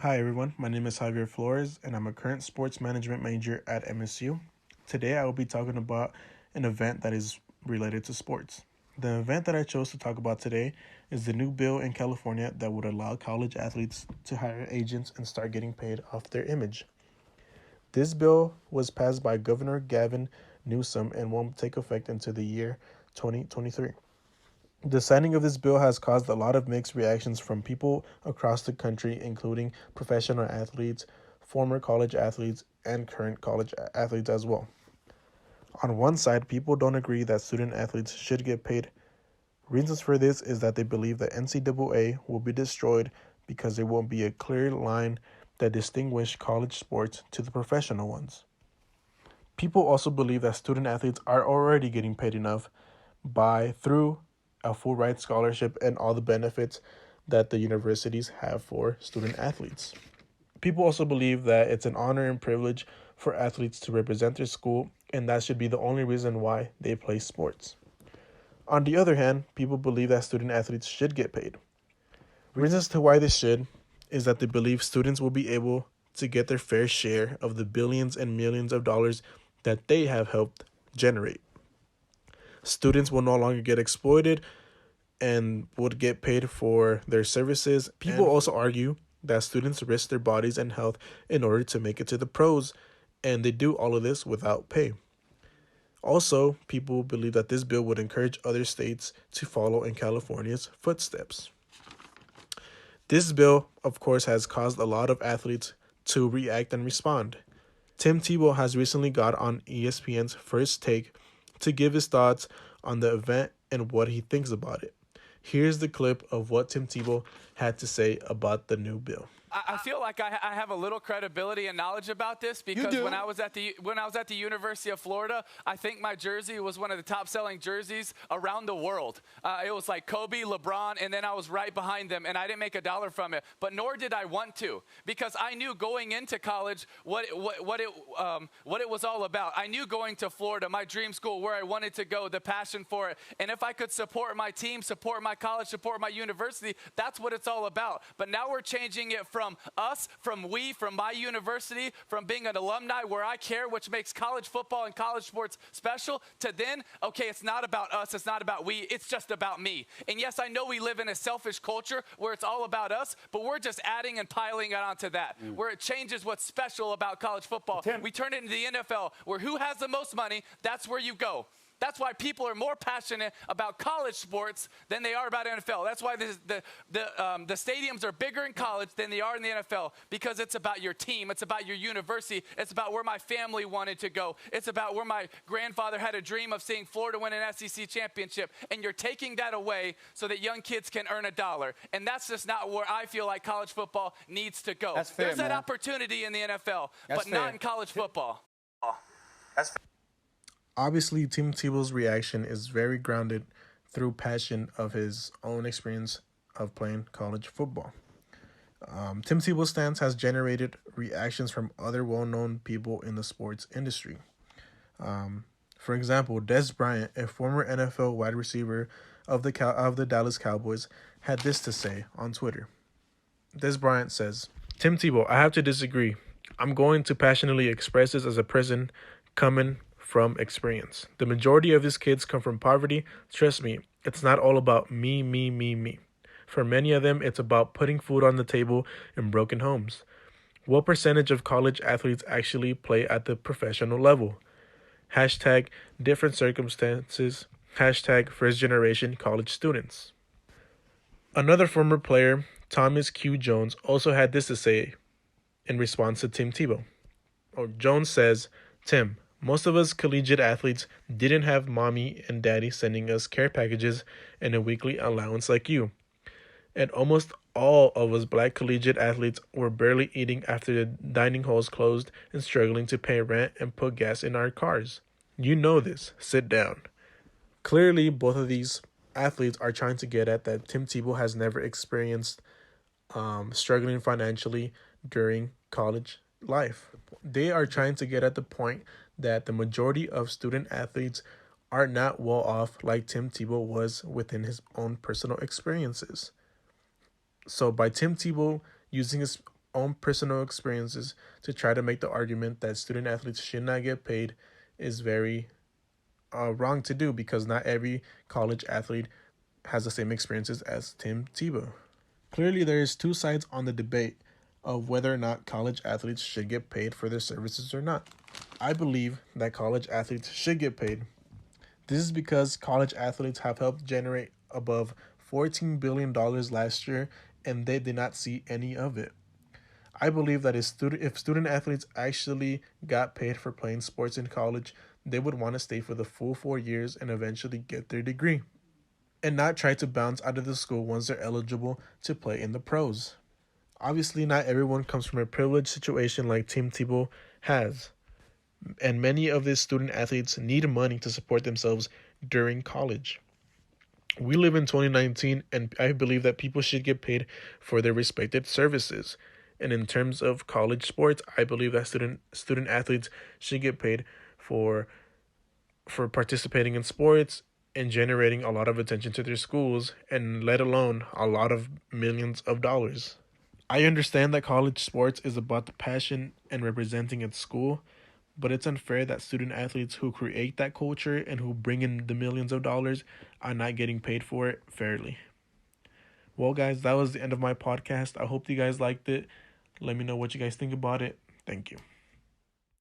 Hi everyone, my name is Javier Flores and I'm a current sports management major at MSU. Today I will be talking about an event that is related to sports. The event that I chose to talk about today is the new bill in California that would allow college athletes to hire agents and start getting paid off their image. This bill was passed by Governor Gavin Newsom and won't take effect until the year 2023. The signing of this bill has caused a lot of mixed reactions from people across the country, including professional athletes, former college athletes, and current college athletes as well. On one side, people don't agree that student athletes should get paid. Reasons for this is that they believe the NCAA will be destroyed because there won't be a clear line that distinguishes college sports to the professional ones. People also believe that student athletes are already getting paid enough by through a full ride scholarship and all the benefits that the universities have for student athletes. People also believe that it's an honor and privilege for athletes to represent their school, and that should be the only reason why they play sports. On the other hand, people believe that student athletes should get paid. Reasons to why they should is that they believe students will be able to get their fair share of the billions and millions of dollars that they have helped generate. Students will no longer get exploited and would get paid for their services. People also argue that students risk their bodies and health in order to make it to the pros, and they do all of this without pay. Also, people believe that this bill would encourage other states to follow in California's footsteps. This bill, of course, has caused a lot of athletes to react and respond. Tim Tebow has recently got on ESPN's First Take to give his thoughts on the event and what he thinks about it. Here's the clip of what Tim Tebow had to say about the new bill. I feel like I have a little credibility and knowledge about this because when I was at the University of Florida, I think my jersey was one of the top-selling jerseys around the world. It was like Kobe, LeBron, and then I was right behind them, and I didn't make a dollar from it. But nor did I want to, because I knew going into college what it was all about. I knew going to Florida, my dream school, where I wanted to go, the passion for it, and if I could support my team, support my college, support my university, that's what it's all about. But now we're changing it from us, from my university, from being an alumni where I care, which makes college football and college sports special, to then, okay, it's not about us, it's not about we, it's just about me. And yes, I know we live in a selfish culture where it's all about us, but we're just adding and piling it onto that, where it changes what's special about college football. We turn it into the NFL, where who has the most money, that's where you go. That's why people are more passionate about college sports than they are about NFL. That's why the stadiums are bigger in college than they are in the NFL, because it's about your team. It's about your university. It's about where my family wanted to go. It's about where my grandfather had a dream of seeing Florida win an SEC championship. And you're taking that away so that young kids can earn a dollar. And that's just not where I feel like college football needs to go. That's fair, There's that man. opportunity in the NFL, That's but not fair. in college football. That's Obviously, Tim Tebow's reaction is very grounded through passion of his own experience of playing college football. Tim Tebow's stance has generated reactions from other well-known people in the sports industry. For example, Des Bryant, a former NFL wide receiver of the Dallas Cowboys, had this to say on Twitter. Des Bryant says, "Tim Tebow, I have to disagree. I'm going to passionately express this as a person coming from experience. The majority of these kids come from poverty. Trust me, it's not all about me, me, me, me. For many of them, it's about putting food on the table in broken homes. What percentage of college athletes actually play at the professional level? Hashtag different circumstances. Hashtag first generation college students." Another former player, Thomas Q. Jones, also had this to say in response to Tim Tebow. Jones says, "Tim, most of us collegiate athletes didn't have mommy and daddy sending us care packages and a weekly allowance like you. And almost all of us black collegiate athletes were barely eating after the dining halls closed and struggling to pay rent and put gas in our cars. You know this. Sit down." Clearly, both of these athletes are trying to get at that Tim Tebow has never experienced struggling financially during college life. They are trying to get at the point that the majority of student athletes are not well off like Tim Tebow was within his own personal experiences. So by Tim Tebow using his own personal experiences to try to make the argument that student athletes should not get paid is very wrong to do, because not every college athlete has the same experiences as Tim Tebow. Clearly, there is two sides on the debate of whether or not college athletes should get paid for their services or not. I believe that college athletes should get paid. This is because college athletes have helped generate above $14 billion last year, and they did not see any of it. I believe that if student athletes actually got paid for playing sports in college, they would want to stay for the full 4 years and eventually get their degree, and not try to bounce out of the school once they're eligible to play in the pros. Obviously, not everyone comes from a privileged situation like Tim Tebow has, and many of these student athletes need money to support themselves during college. We live in 2019, and I believe that people should get paid for their respected services. And in terms of college sports, I believe that student athletes should get paid for participating in sports and generating a lot of attention to their schools, and let alone a lot of millions of dollars. I understand that college sports is about the passion and representing its school, but it's unfair that student athletes who create that culture and who bring in the millions of dollars are not getting paid for it fairly. Well, guys, that was the end of my podcast. I hope you guys liked it. Let me know what you guys think about it. Thank you.